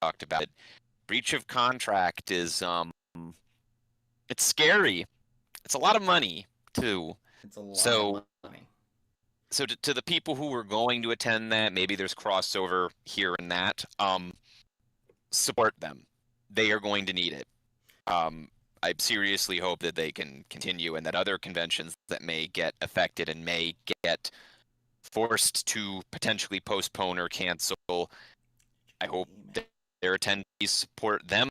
talked about it. Breach of contract is it's scary. It's a lot of money too. It's a lot So of money. so to the people who were going to attend that, maybe there's crossover here and that. Support them. They are going to need it. I seriously hope that they can continue and that other conventions that may get affected and may get forced to potentially postpone or cancel, I hope that their attendees support them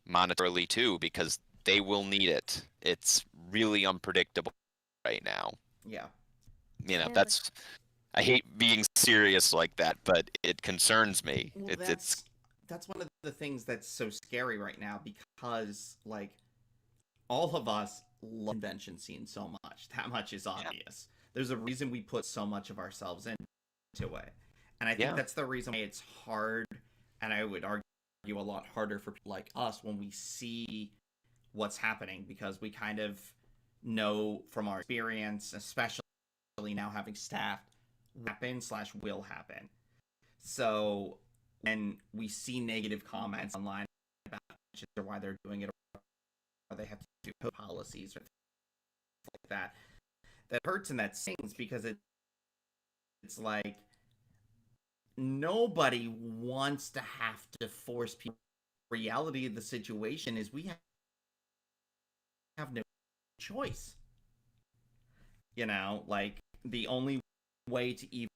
monetarily too, because they will need it. It's really unpredictable right now. Yeah. Yeah, That's I hate being serious like that, but it concerns me. Well, It's that's one of the things that's so scary right now because like all of us love convention scene so much. That much is obvious. There's a reason we put so much of ourselves into it. And I think that's the reason why it's hard, and I would argue a lot harder for people like us when we see what's happening, because we kind of know from our experience, especially now having staff, happen/will happen. So when we see negative comments online about or why they're doing it, or they have to do policies or things like that, that hurts and that stings, because it's like nobody wants to have to force people. The reality of the situation is we have no choice. Like the only way to even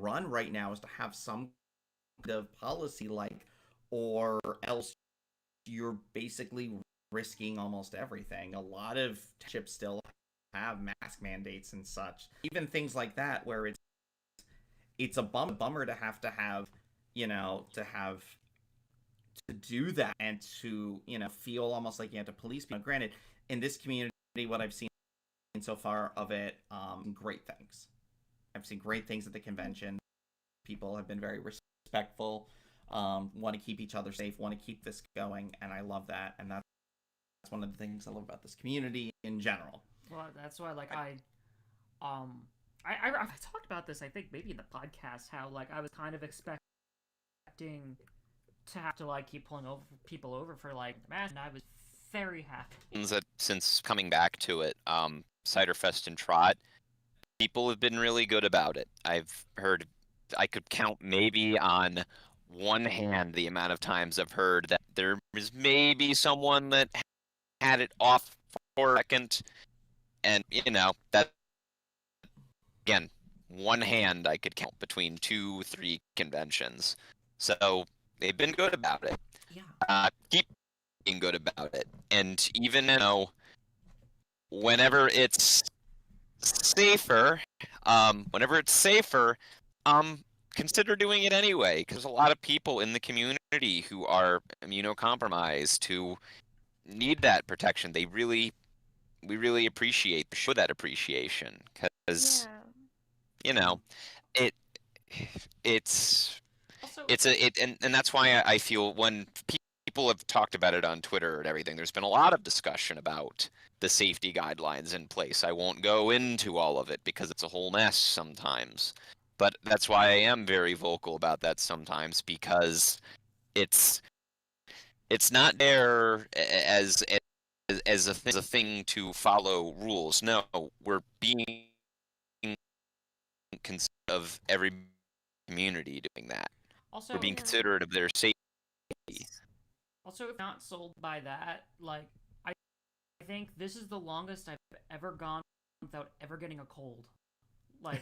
run right now is to have some kind of policy, or else you're basically risking almost everything. A lot of ships still have mask mandates and such. Even things like that, where it's a bummer to have to do that, and to feel almost like you have to police people. Granted, in this community, what I've seen so far of it, great things. I've seen great things at the convention. People have been very respectful, want to keep each other safe, want to keep this going, and I love that. And that's one of the things I love about this community in general. Well, that's why, I talked about this, I think maybe in the podcast, how I was kind of expecting to have to keep pulling people over for the match, and I was very happy. that since coming back to it, Ciderfest and Trot, people have been really good about it. I've heard, I could count maybe on one hand the amount of times I've heard that there was maybe someone that had it off for a second, and that, again, one hand I could count between 2-3 conventions. So they've been good about it. Yeah. Keep being good about it, and even whenever it's safer, consider doing it anyway, because a lot of people in the community who are immunocompromised, who need that protection, we really appreciate show that appreciation, because and that's why I feel when people have talked about it on Twitter and everything, there's been a lot of discussion about the safety guidelines in place. I won't go into all of it because it's a whole mess sometimes, but that's why I am very vocal about that sometimes, because it's not there as a thing to follow rules. No, we're being considerate of every community doing that. Also, we're being considerate of their safety. Also, if not sold by that, I think this is the longest I've ever gone without ever getting a cold. I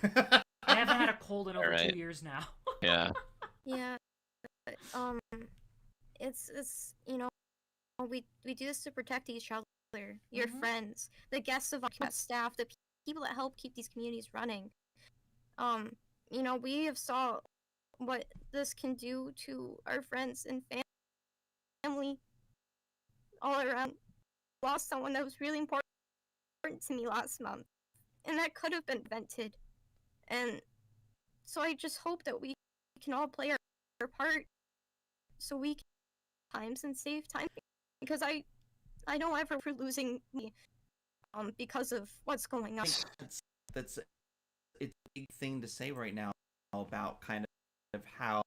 haven't had a cold in over 2 years now. Yeah. Yeah. It's we do this to protect each other, your friends, the guests of our staff, the people that help keep these communities running. We have saw what this can do to our friends and family all around. Lost someone that was really important to me last month, and that could have been prevented. And so I just hope that we can all play our part, so we can times and save time, because I don't ever for losing me because of what's going on. That's it's a big thing to say right now about kind of how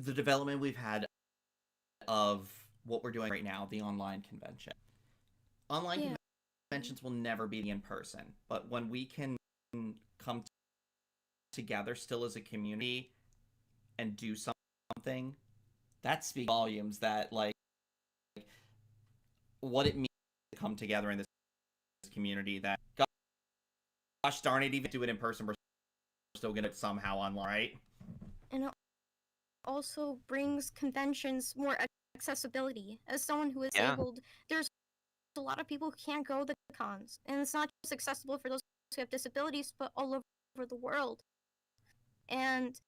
the development we've had of what we're doing right now, the online convention. Online Yeah. conventions will never be in person, but when we can come together still as a community and do something, that speaks volumes that like what it means to come together in this community that gosh darn it, even do it in person, we're still gonna somehow online, right? And it also brings conventions more accessibility. As someone who is Yeah. disabled, there's a lot of people who can't go to the cons, and it's not just accessible for those who have disabilities, but all over the world. And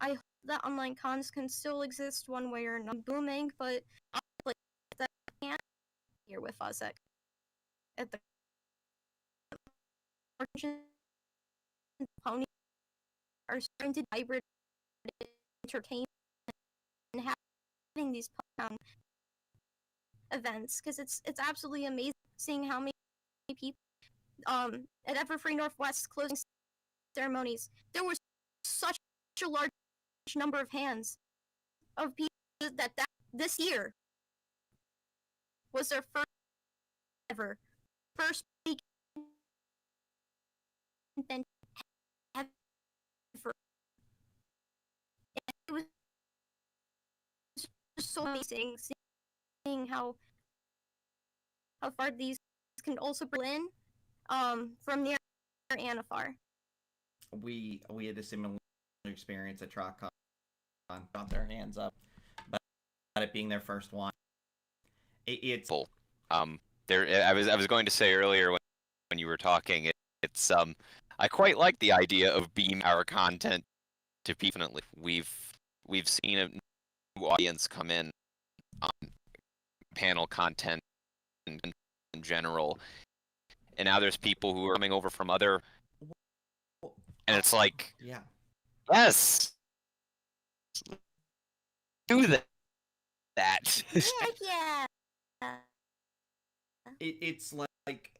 I hope that online cons can still exist one way or another, booming, but like that can't be here with us at the Pony are starting to hybrid entertainment and having these events because it's absolutely amazing seeing how many people at Everfree Northwest closing ceremonies there was such a large number of hands of people that this year was their first ever first week ever. It was just so amazing seeing how far these can also bring in from near and afar. We had a similar experience at TrotCon. Got their hands up, but it being their first one, it's Full. There. I was going to say earlier when you were talking, it's I quite like the idea of beam our content to people. Definitely, we've seen a new audience come in on panel content in general, and now there's people who are coming over from other, and it's like, yeah. yes, do that. Heck yeah! It's like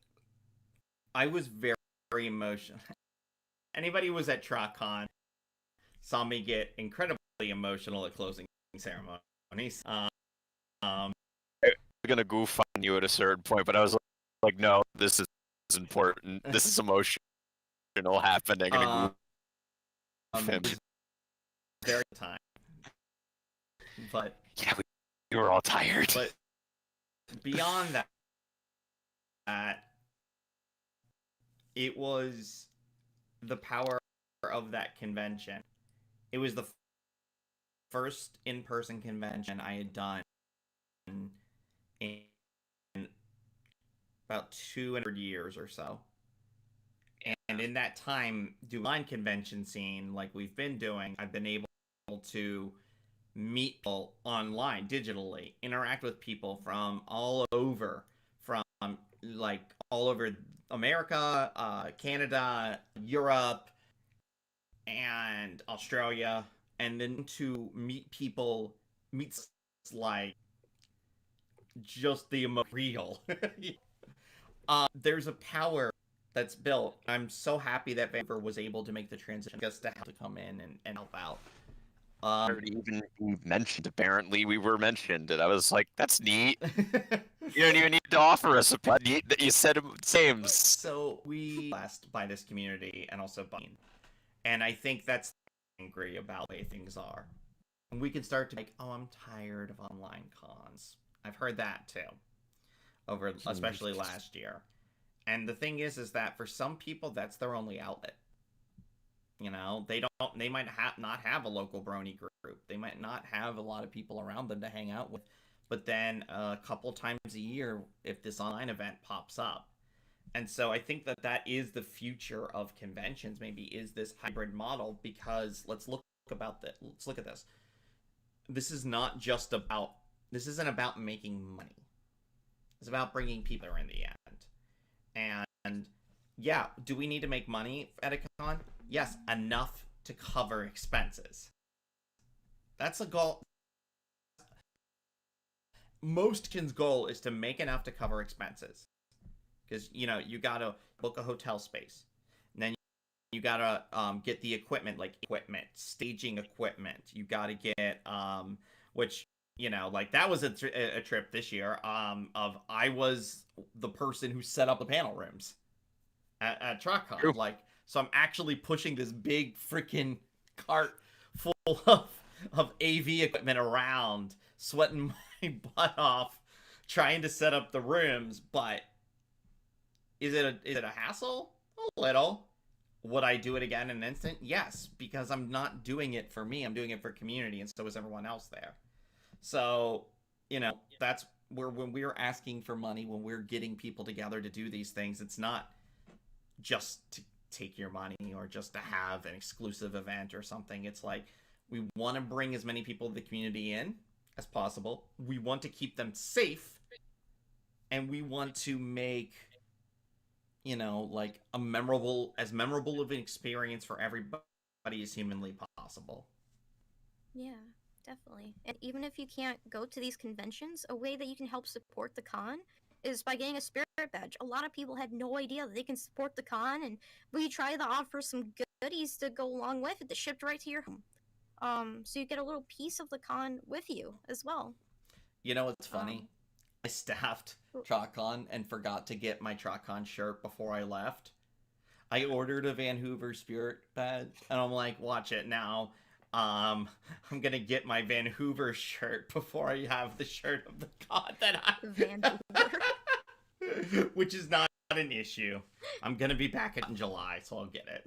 I was very emotional. Anybody who was at TrotCon saw me get incredibly emotional at closing ceremonies. I'm gonna goof on you at a certain point, but I was like, no, this is important. This is emotional happening. And him. Very time, but Yeah, we were all tired. But beyond that, it was the power of that convention. It was the first in-person convention I had done in about 200 years or so. And in that time, do online convention scene like we've been doing, I've been able to meet people online, digitally, interact with people from all over, from like all over America, Canada, Europe, and Australia, and then to meet people, like just the real. There's a power that's built. I'm so happy that Vancouver was able to make the transition just to have to come in and help out. Already even mentioned, apparently we were mentioned, and I was like, that's neat. You don't even need to offer us a neat that you said same. So we blessed by this community and also by, and I think that's angry about the way things are. And we can start to like, oh, I'm tired of online cons. I've heard that too, over especially last year. And the thing is that for some people, that's their only outlet. You know, they might not have a local brony group. They might not have a lot of people around them to hang out with. But then a couple times a year, if this online event pops up. And so I think that is the future of conventions, maybe, is this hybrid model, because let's look at this. This isn't about making money. It's about bringing people in the end. And yeah, do we need to make money at a con? Yes, enough to cover expenses. That's a goal. Most cons' goal is to make enough to cover expenses. Because, you know, you gotta book a hotel space. And then you gotta get the equipment, like equipment, staging equipment. You gotta get which like that was a trip this year. Of I was the person who set up the panel rooms at TrotCon. True. Like, so I'm actually pushing this big freaking cart full of AV equipment around, sweating my butt off, trying to set up the rooms. But is it a hassle? A little. Would I do it again in an instant? Yes, because I'm not doing it for me. I'm doing it for community, and so is everyone else there. So, that's where when we're asking for money, when we're getting people together to do these things, it's not just to take your money or just to have an exclusive event or something. It's like we want to bring as many people of the community in as possible. We want to keep them safe, and we want to make like a memorable of an experience for everybody as humanly possible. Yeah, definitely. And even if you can't go to these conventions, a way that you can help support the con is by getting a spirit badge. A lot of people had no idea that they can support the con, and we try to offer some goodies to go along with it that shipped right to your home. So you get a little piece of the con with you as well. What's funny? I staffed TrotCon and forgot to get my TrotCon shirt before I left. I ordered a Van Hoover spirit badge, and I'm like, watch it now. I'm gonna get my Van Hoover shirt before I have the shirt of the con that I Van Hoover. which is not an issue. I'm gonna be back in July, so I'll get it.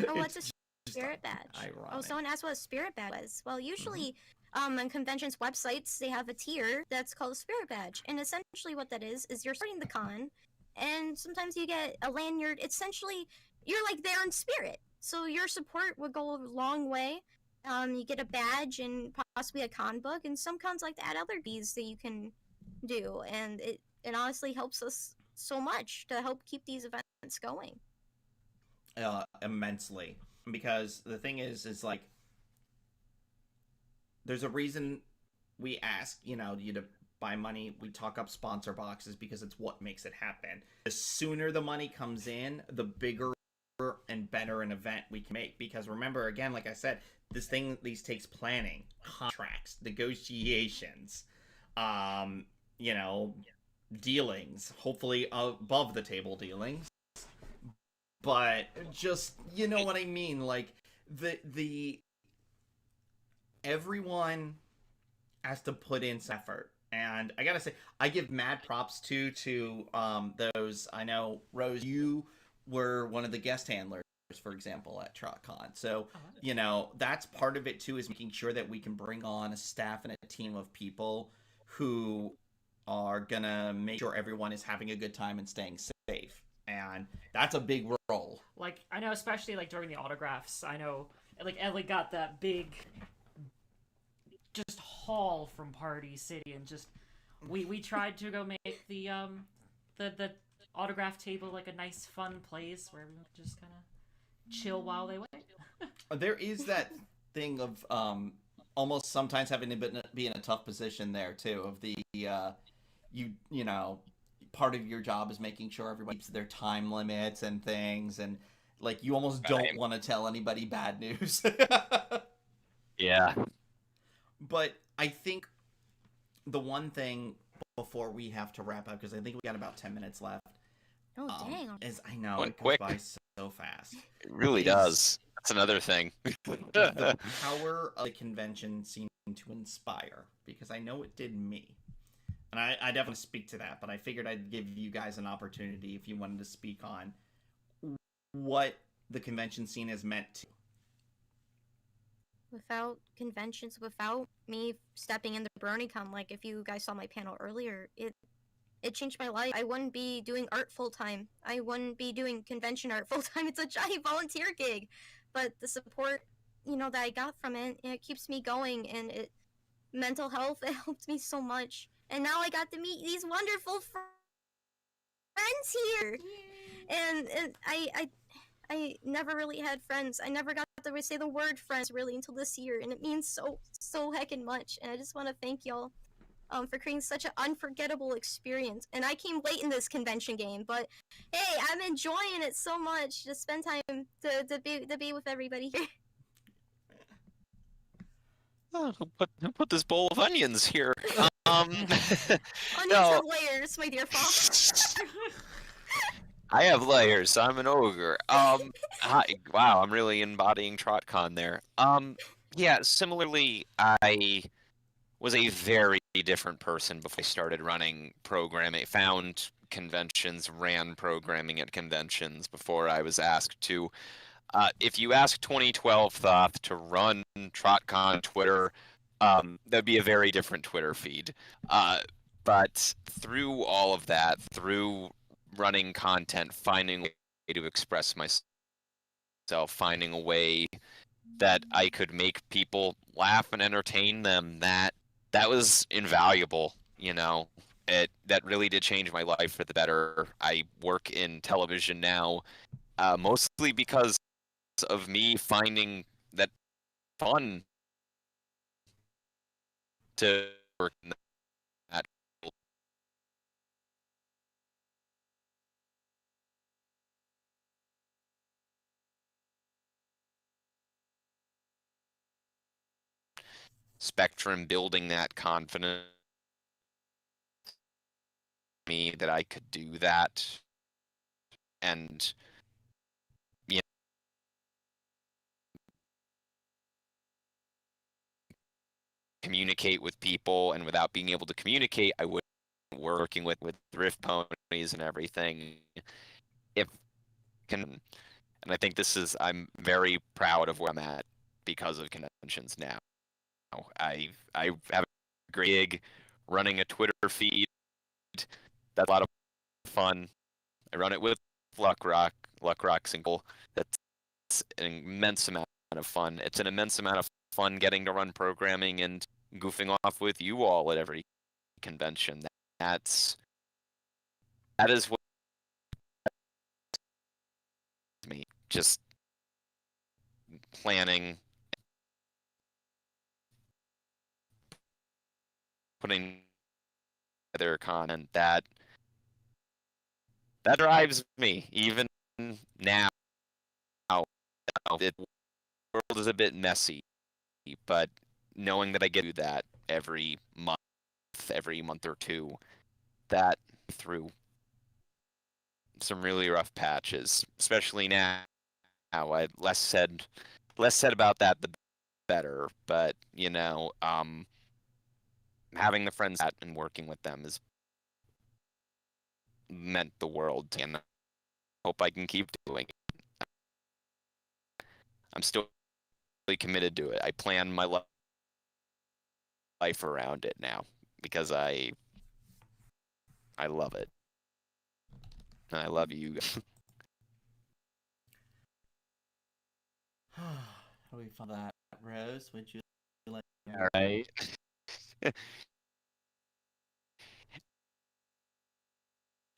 Oh, what's a spirit badge? Ironic. Oh, someone asked what a spirit badge was. Well, usually, on conventions websites, they have a tier that's called a spirit badge, and essentially what that is you're starting the con, and sometimes you get a lanyard. Essentially, you're like there in spirit, so your support would go a long way. You get a badge and possibly a con book, and some cons like to add other bees that you can do, and it honestly helps us so much to help keep these events going. Immensely, because the thing is like, there's a reason we ask you to buy money. We talk up sponsor boxes because it's what makes it happen. The sooner the money comes in, the bigger and better an event we can make. Because remember, again, like I said, these takes planning, contracts, negotiations, dealings, hopefully above the table dealings. But just, what I mean, like the everyone has to put in some effort. And I gotta say, I give mad props to those. I know, Rose, you were one of the guest handlers, for example, at TrotCon. So, that's part of it too, is making sure that we can bring on a staff and a team of people who are gonna make sure everyone is having a good time and staying safe. And that's a big role. Like, I know, especially like during the autographs, I know like Ellie got that big just haul from Party City, and just we tried to go make the autograph table like a nice fun place where everyone could just kind of chill while they wait. There is that thing of almost sometimes having to be in a tough position there too, of the part of your job is making sure everybody keeps their time limits and things, and like you almost don't want to tell anybody bad news. Yeah. But I think the one thing before we have to wrap up, because I think we got about 10 minutes left. Oh, dang. Is I know Went it goes quick. by so fast. It really does. That's another thing. The power of the convention seemed to inspire, because I know it did me. And I definitely speak to that, but I figured I'd give you guys an opportunity if you wanted to speak on what the convention scene has meant to you. Without conventions, without me stepping in the BronyCon, like if you guys saw my panel earlier, it changed my life. I wouldn't be doing art full time. I wouldn't be doing convention art full time. It's a giant volunteer gig, but the support, that I got from it keeps me going, and mental health, it helped me so much. And now I got to meet these wonderful friends here, and I never really had friends. I never got to say the word friends really until this year, and it means so heckin' much. And I just want to thank y'all for creating such an unforgettable experience. And I came late in this convention game, but hey, I'm enjoying it so much to spend time to be with everybody here. Oh, who put this bowl of onions here? Onions No. have layers, my dear fox. I have layers. I'm an ogre. Wow, I'm really embodying TrotCon there. Yeah, similarly, I was a very different person before I started running programming. Found conventions, ran programming at conventions before I was asked to. If you ask 2012 Thoth to run TrotCon Twitter, that'd be a very different Twitter feed. But through all of that, through running content, finding a way to express myself, finding a way that I could make people laugh and entertain them, that was invaluable, you know. That really did change my life for the better. I work in television now, mostly because of me finding that fun to work in that. Spectrum, building that confidence in me that I could do that, and communicate with people, and without being able to communicate, I wouldn't working with thrift ponies and everything. If can, and I think I'm very proud of where I'm at because of conventions now. I have a great gig running a Twitter feed. That's a lot of fun. I run it with Luckrock Single. That's an immense amount of fun. It's an immense amount of fun getting to run programming and goofing off with you all at every convention. That is what me just planning, putting together content that drives me even now. The world is a bit messy, but knowing that I get to do that every month or two, that through some really rough patches, especially now. I less said about that, the better. But having the friends and working with them has meant the world, and I hope I can keep doing it. I'm still really committed to it. I plan my life around it now because I love it. And I love you. How do we find that, Rose? Would you like? All right.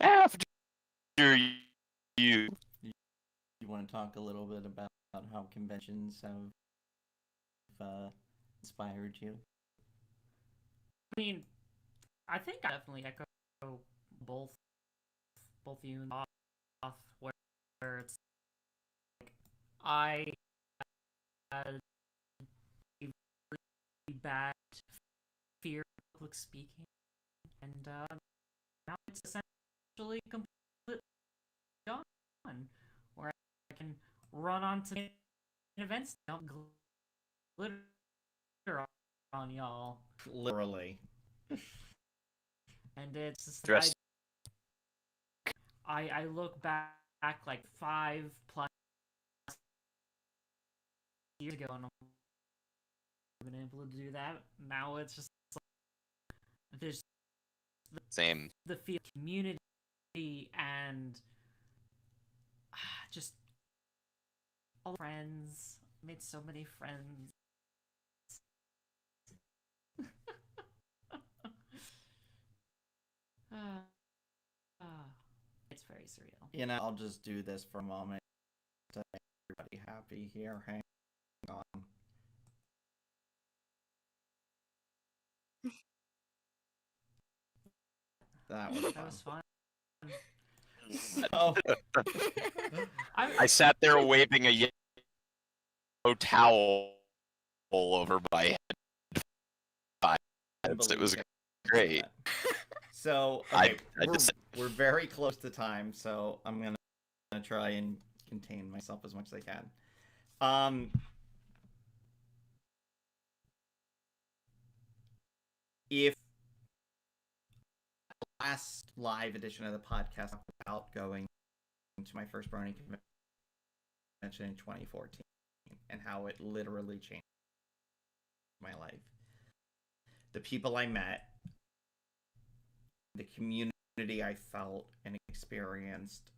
After you. You want to talk a little bit about how conventions have inspired you? I mean, I think I definitely echo both you and Thoth, where it's like I had a really bad fear of public speaking, and now it's essentially completely gone, where I can run onto events and glitter on y'all. Literally. And it's just Dress. I look back like 5+ years ago, and I've been able to do that. Now it's just like, there's Same. the feel of community and just all friends. Made so many friends. It's very surreal. I'll just do this for a moment to make everybody happy here. Hang on. That was That was fun. So, I sat there waving a yellow towel over my head. It was great. So, I okay, just- we're very close to time, so I'm gonna try and contain myself as much as I can. If last live edition of the podcast about going to my first Brony convention in 2014 and how it literally changed my life. The people I met, the community I felt and experienced,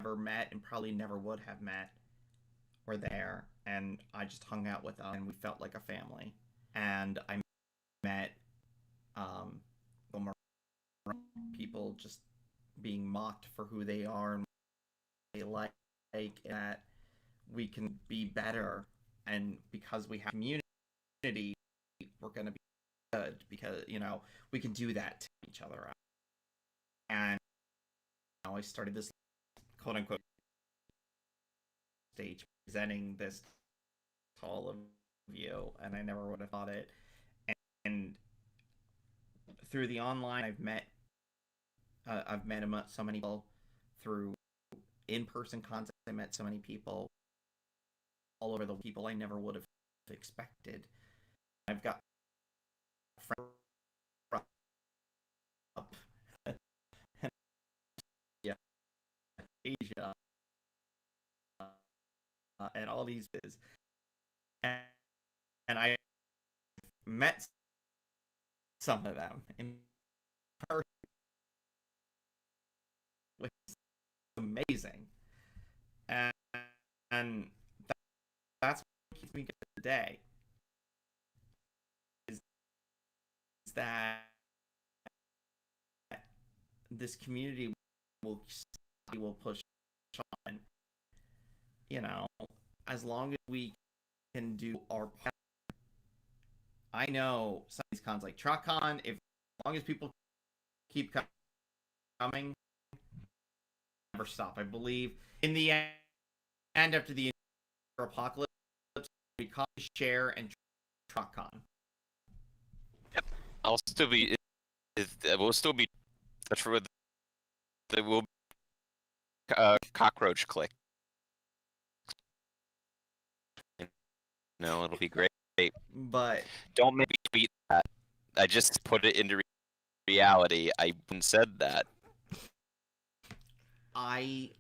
never met and probably never would have met, were there, and I just hung out with them and we felt like a family. And I met people just being mocked for who they are and what they like, that we can be better, and because we have community, we're going to be good, because we can do that to each other out. And I started this quote unquote stage presenting this to all of you, and I never would have thought it. And through the online, I've met so many people. Through in-person content, I met so many people all over the people I never would have expected. I've got friends up yeah, Asia, and all these biz, and I met some of them in person, which is amazing, and that's what keeps me going today. Is that this community will push on, as long as we can do our part. I know some of these cons like TrotCon, as long as people keep coming, never stop. I believe in the end, after the apocalypse, we come share and TrotCon. Yep. We'll still be touch with. There will be cockroach click. No, it'll be great. But don't maybe tweet that. I just put it into reality. I said that. I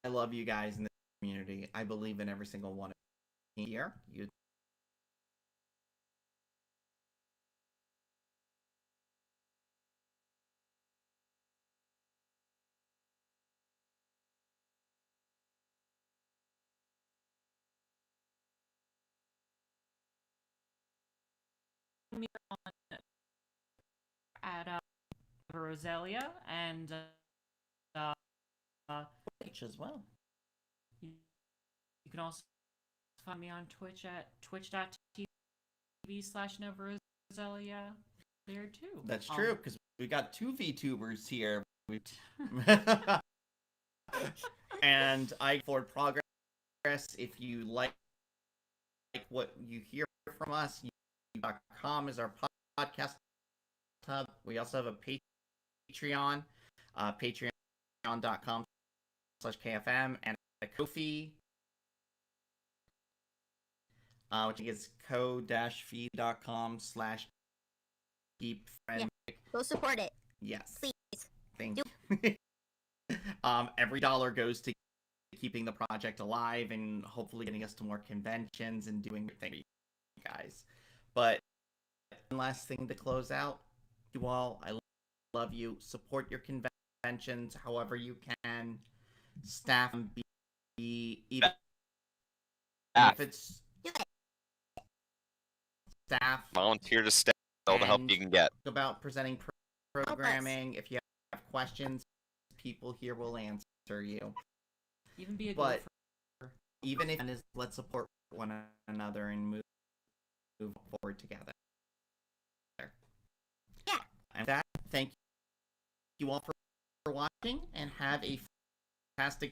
love you guys in the community. I believe in every single one of you here. At Roselia, and Twitch as well. You can also find me on Twitch at twitch.tv/NovaRoselia there too. That's true, because we got two VTubers here. And I forward progress. If you like what you hear from us, YouTube.com is our podcast hub. We also have a Patreon, patreon.com/KFM, and a Ko-fi, which is ko-fi.com/keepfriend. Go support it. Yes. Please. Thank you. Every dollar goes to keeping the project alive and hopefully getting us to more conventions and doing things for you guys. But one last thing to close out. You all, I love you. Support your conventions however you can. Staff even if it's staff. Volunteer to step all the help you can get. About presenting programming. If you have questions, people here will answer you. Even be a but gopher. Even if it is, let's support one another and move forward together. And with that, thank you all for watching, and have a fantastic